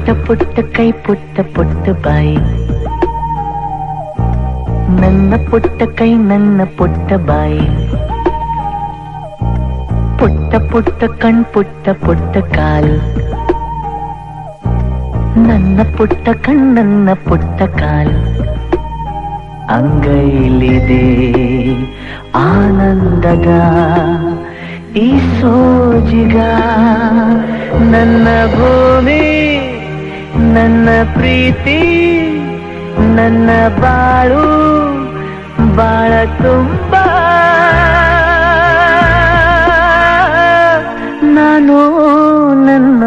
ಪುಟ್ಟ ಪುಟ್ಟ ಕೈ ಪುಟ್ಟ ಪುಟ್ಟ ಬಾಯಿ, ನನ್ನ ಪುಟ್ಟ ಕೈ ನನ್ನ ಪುಟ್ಟ ಬಾಯಿ, ಪುಟ್ಟ ಪುಟ್ಟ ಕಣ್ ಪುಟ್ಟ ಪುಟ್ಟ ಕಾಲು, ನನ್ನ ಪುಟ್ಟ ಕಣ್ ನನ್ನ ಪುಟ್ಟ ಕಾಲು. ಅಂಗೈಲಿದೆ ಆನಂದದ ಈ ಸೋಜಿಗ, ನನ್ನ ಭೂಮಿ ನನ್ನ ಪ್ರೀತಿ ನನ್ನ ಬಾಳು ಬಾಳ ತುಂಬ. ನಾನು ನನ್ನ